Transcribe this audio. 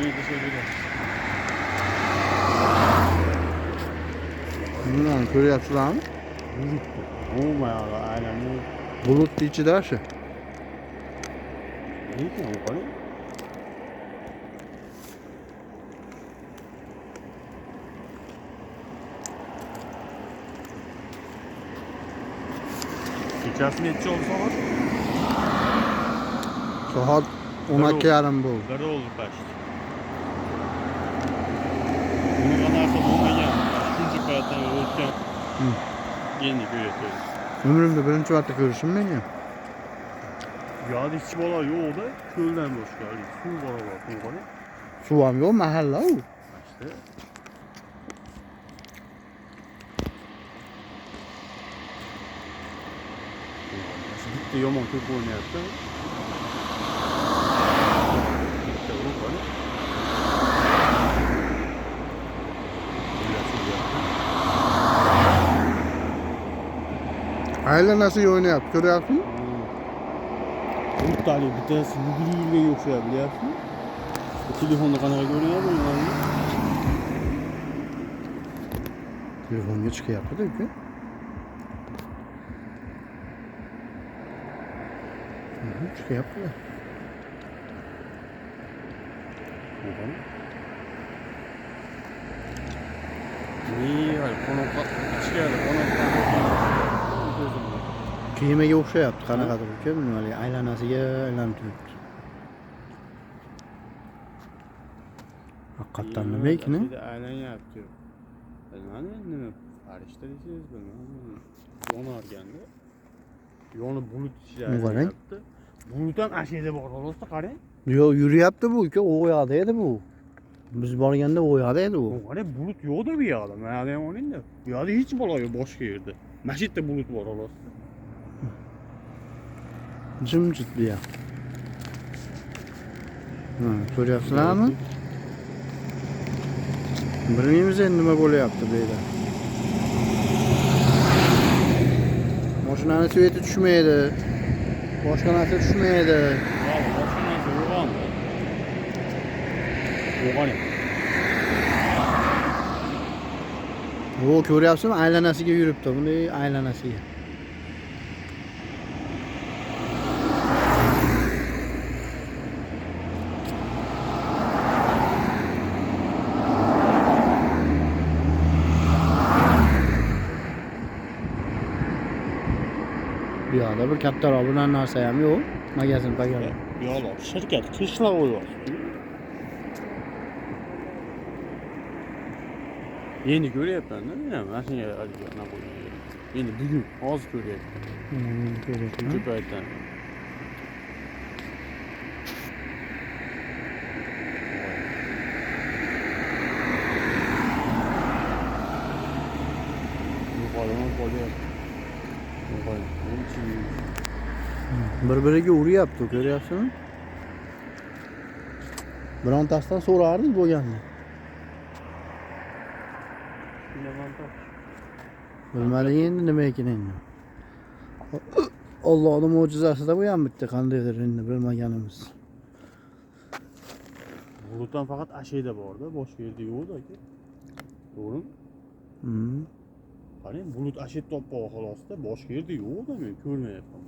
Beni dışarıda. Bilmiyorum, ko'ryapsizlarmi? Bulut bu. Olmayalı alemde. Bulutni ichida shu. Ne ki o kadar? Kechasi nechi olsa var? Soat 12:30 bo'ldi. Biri oldu kaçtı. Bunu kadarsa bulmagan. Shuncha paytdan o'tgan. Endi ko'ryapsiz. Umrimda birinchi marta ko'rishim men ham. Bu yoqda hech bola yo'q-da, ko'ldan boshqa. Suv bor, qani. Suv ham yo'q, mahalla u. İşte. Bitta yomon to'p o'ynayapti. Bitta urib qani. Aylanasiga o'ynayapti, ko'ryapsizmi? Bittali bittasi yugurib o'xshayapti, bilyapsizmi? Telefonda qanaqa ko'rinyapti ularni? Telefonga chiqyapti-da uka. Chiqyapti. Qani? Niye qo'noqqa ichkari qo'noqqa Kemaga o'xshayapti, qanaqadir uka, bilmadim, aylanasiga aylanib turibdi. Haqiqatan nima ekan? Aylanyapti. Bilmadim nima farishta deysiz, bilmadim. Yonarganda. Yonib bulut ichida aylanayapti. Bulut ham ashida bor, xolos qarang. Yo'q, yuryapti bu uka, u yoqda edi bu. Biz borganda u yoqda edi u. Qarang, bulut yo'qda bu yoqda. Mana ham olingda. Bu yoqda hech bola yo'q boshqa yerda. Mana shu yerda bulut bor, xolos. Jimjit bu yoq. Ko'ryapsizlarmi? Bilmaymiz endi nima bo'lyapti bu yerda. Mashinani sveti tushmaydi. Boshqa narsa tushmaydi. Boshqa narsa yo'qmi? Yo'qani. O ko'ryapsizmi? Aylanasiga yuribdi. Bunday aylanasiga. Bu yoqda bir kattaroq bir narsa ham yo'q. Magazin pagan. Yo'q, shirkat qishloq qo'yapti. Endi ko'ryapman-da, men mashinaga olgan qo'ydim. Endi bugun hozir ko'ryapman. Ko'ryapman. Shuncha paytdan. Bir-biriga uryapti, ko'ryapsizmi? Birontasidan so'rardik bo'lganini. Bilmadim endi nima ekan endi. Allohning mo'jizasida bu ham bitta qandaydir endi bilmaganimiz. Bulutdan faqat ashida bor-da, boshqa yerda yo'q-da aka. To'g'rimi? Qarang, bulut ashid topib xolos-da, boshqa yerda yo'q-da, men ko'rmayapman.